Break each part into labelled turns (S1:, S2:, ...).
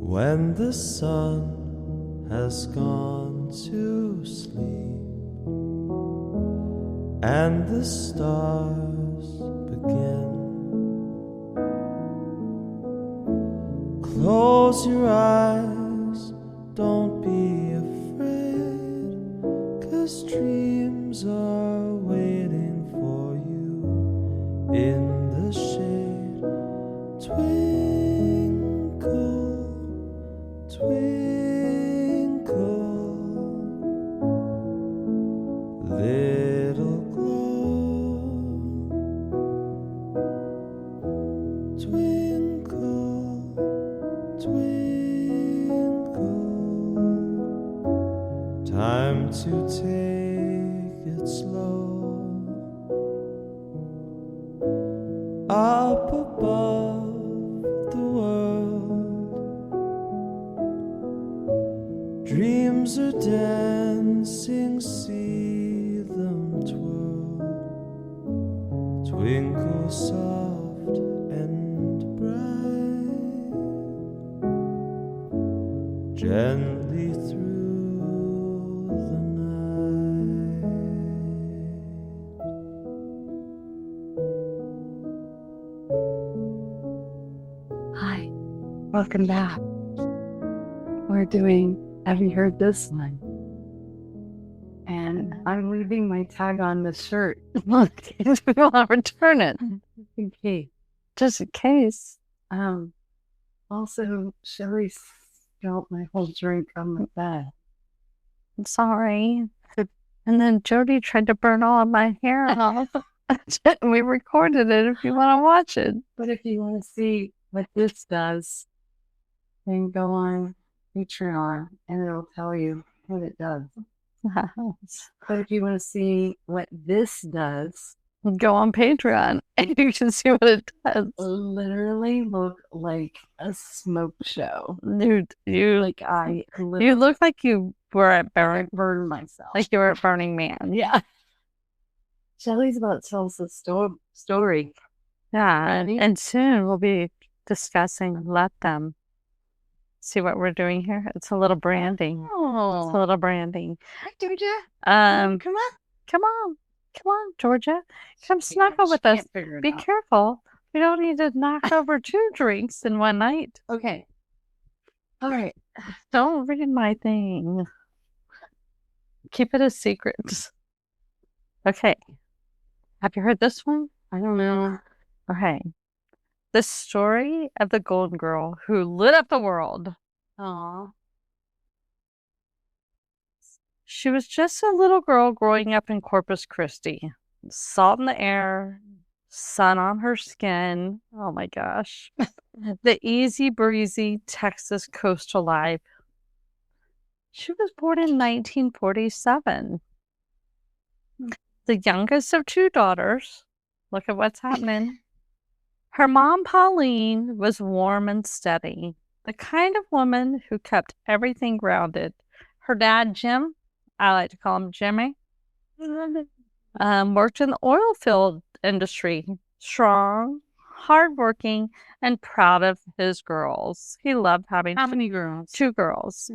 S1: When the sun has gone to sleep and the stars begin, close your eyes, don't be afraid, 'cause dreams are waiting for you in the shade. Twinkle, twinkle, little glow. Twinkle, twinkle, time to take it slow. Up above the world, dreams are dancing, see them twirl. Twinkle soft and bright, gently through the night.
S2: Hi, welcome back. We're doing Have You Heard This One? And I'm leaving my tag on the shirt. Look, if we want to return it. In case. Just in case. Also, Shelly spilled my whole drink on my bed. I'm sorry. And then Jody tried to burn all of my hair off. We recorded it if you want to watch it. But if you want to see what this does, then go on Patreon and it'll tell you what it does. But if you want to see what this does, go on Patreon and you can see what it does. Literally look like a smoke show. Dude, you look like you were at burn myself. Like you were at Burning Man. Yeah. Shelly's about to tell us a story. Yeah. Ready? And soon we'll be discussing Let Them. See what we're doing here? It's a little branding. Oh. It's a little branding. Hi, Georgia. Come on, Georgia. Come snuggle with us. Be careful. We don't need to knock over 2 drinks in one night. Okay. All right. Don't read my thing. Keep it a secret. Okay. Have you heard this one? I don't know. Okay. The story of the Golden Girl who lit up the world. Aww. She was just a little girl growing up in Corpus Christi. Salt in the air, sun on her skin. Oh my gosh. The easy breezy Texas coastal life. She was born in 1947. The youngest of 2 daughters. Look at what's happening. Her mom, Pauline, was warm and steady, the kind of woman who kept everything grounded. Her dad, Jim, I like to call him Jimmy, worked in the oil field industry, strong, hardworking, and proud of his girls. He loved having How many girls? 2 girls.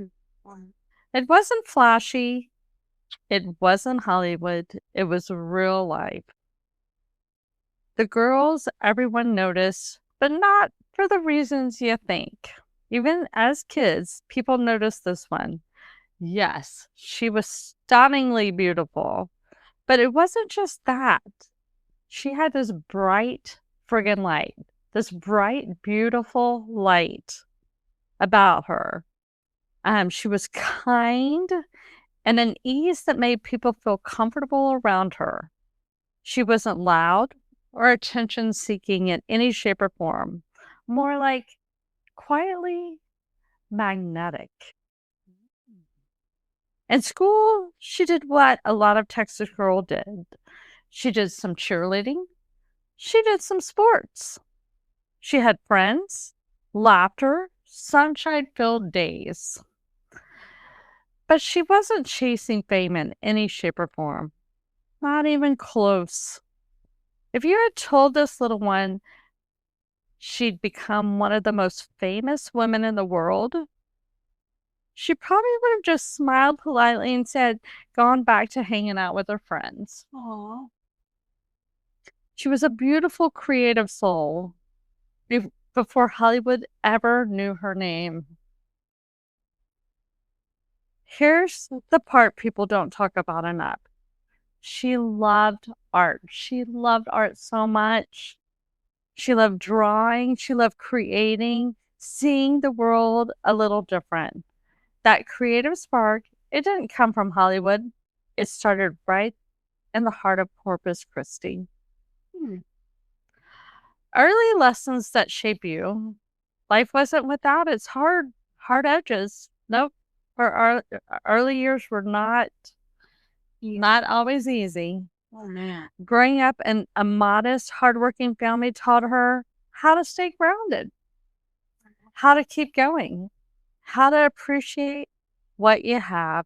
S2: It wasn't flashy. It wasn't Hollywood. It was real life. The girls everyone noticed, but not for the reasons you think. Even as kids, people noticed this one. Yes, she was stunningly beautiful, but it wasn't just that. She had this bright friggin' light, this bright, beautiful light about her. She was kind and an ease that made people feel comfortable around her. She wasn't loud or attention-seeking in any shape or form, more like quietly magnetic. In school, she did what a lot of Texas girls did. She did some cheerleading. She did some sports. She had friends, laughter, sunshine-filled days. But she wasn't chasing fame in any shape or form. Not even close. If you had told this little one she'd become one of the most famous women in the world, she probably would have just smiled politely and said, gone back to hanging out with her friends.
S3: Aw.
S2: She was a beautiful, creative soul before Hollywood ever knew her name. Here's the part people don't talk about enough. She loved art. She loved art so much. She loved drawing. She loved creating, seeing the world a little different. That creative spark, it didn't come from Hollywood. It started right in the heart of Corpus Christi. Early lessons that shape you. Life wasn't without its hard edges. Nope. Her early years were not always easy.
S3: Oh, man.
S2: Growing up in a modest, hardworking family taught her how to stay grounded, how to keep going, how to appreciate what you have,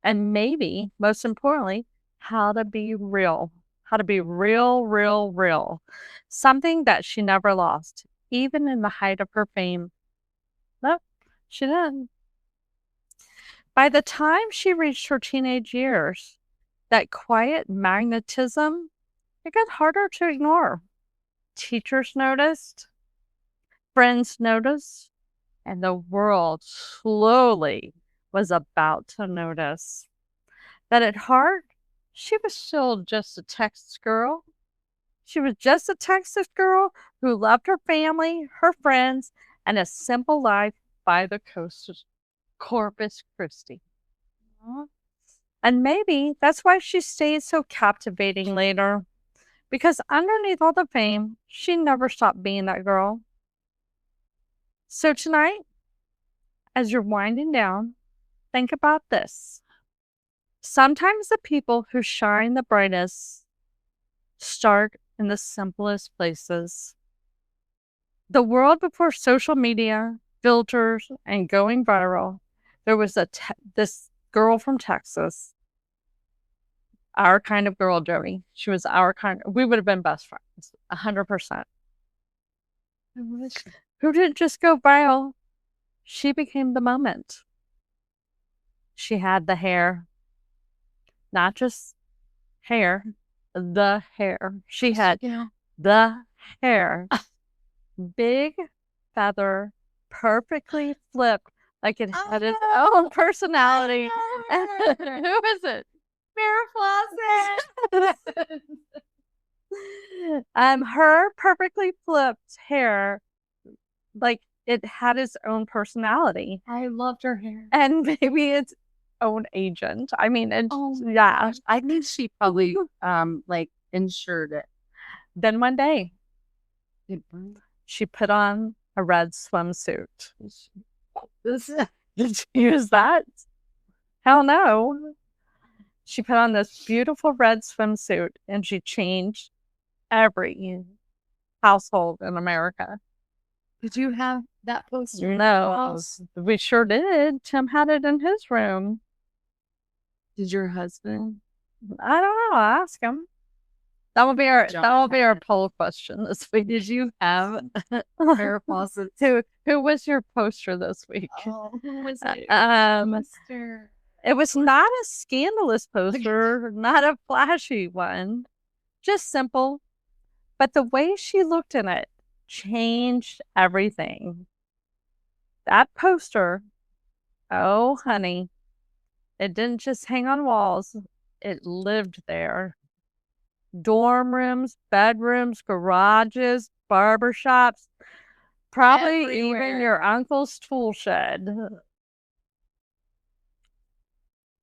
S2: and maybe, most importantly, how to be real. How to be real, real, real. Something that she never lost, even in the height of her fame. Nope, she didn't. By the time she reached her teenage years, that quiet magnetism, it got harder to ignore. Teachers noticed, friends noticed, and the world slowly was about to notice that at heart, she was still just a Texas girl. She was just a Texas girl who loved her family, her friends, and a simple life by the coast of Corpus Christi. And maybe that's why she stayed so captivating later. Because underneath all the fame, she never stopped being that girl. So tonight, as you're winding down, think about this. Sometimes the people who shine the brightest start in the simplest places. The world before social media, filters, and going viral, there was this girl from Texas, our kind of girl, Jody. She was our kind. We would have been best friends, 100%. Who didn't just go viral? She became the moment. She had the hair, not just hair, the hair. She had the hair, big feather, perfectly flipped, like it had its own personality. Who is it?
S3: Mara Flossin.
S2: Her perfectly flipped hair, like it had its own personality.
S3: I loved her hair.
S2: And maybe its own agent. I mean, yeah.
S3: I think she probably insured it.
S2: Then one day, she put on a red swimsuit. Did you use that? Hell no. She put on this beautiful red swimsuit and she changed every household in America.
S3: Did you have that poster?
S2: No, we sure did. Tim had it in his room.
S3: Did your husband?
S2: I don't know. I'll ask him. That will be our poll question this week.
S3: Did you have Mara Flossin?
S2: Who was your poster this week?
S3: Oh, who was it?
S2: Mr. It was not a scandalous poster, not a flashy one, just simple. But the way she looked in it changed everything. That poster, oh honey, it didn't just hang on walls, it lived there. Dorm rooms, bedrooms, garages, barbershops, probably
S3: Everywhere.
S2: even your uncle's tool shed.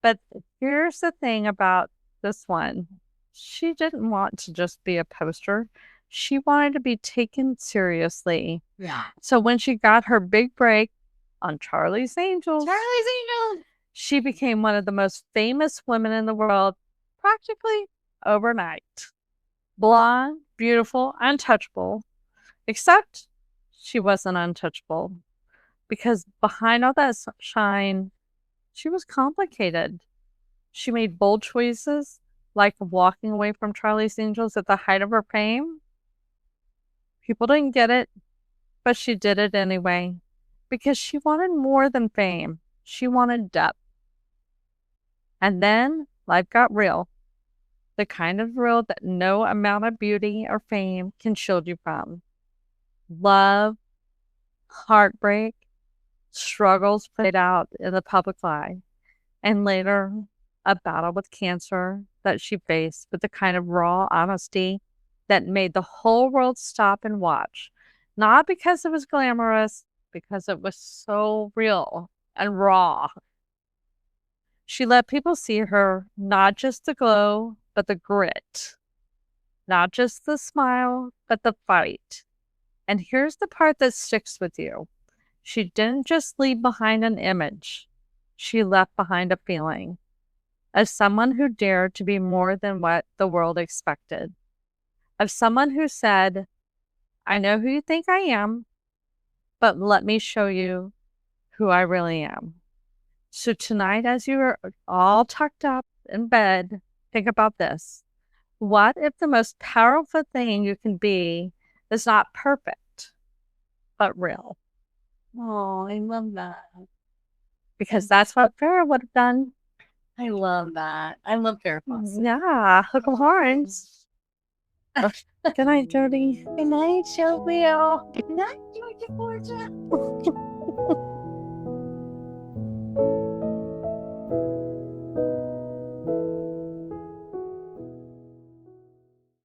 S2: But here's the thing about this one. She didn't want to just be a poster. She wanted to be taken seriously.
S3: Yeah.
S2: So when she got her big break on Charlie's Angels, she became one of the most famous women in the world practically overnight. Blonde, beautiful, untouchable. Except she wasn't untouchable. because behind all that shine, she was complicated. She made bold choices, like walking away from Charlie's Angels at the height of her fame. People didn't get it, but she did it anyway, because she wanted more than fame. She wanted depth. And then life got real. The kind of real that no amount of beauty or fame can shield you from. Love, heartbreak, struggles played out in the public eye, and later a battle with cancer that she faced with the kind of raw honesty that made the whole world stop and watch. Not because it was glamorous, because it was so real and raw. She let people see her, not just the glow, but the grit. Not just the smile, but the fight. And here's the part that sticks with you. She didn't just leave behind an image. She left behind a feeling. As someone who dared to be more than what the world expected. Of someone who said, I know who you think I am, but let me show you who I really am. So tonight, as you are all tucked up in bed, think about this. What if the most powerful thing you can be is not perfect, but real?
S3: Oh, I love that.
S2: Because that's what Farrah would have done.
S3: I love that. I love Farrah Fawcett.
S2: Yeah, hook 'em horns. Good night, Jody.
S3: Good night, Shelby. Good night, Georgia.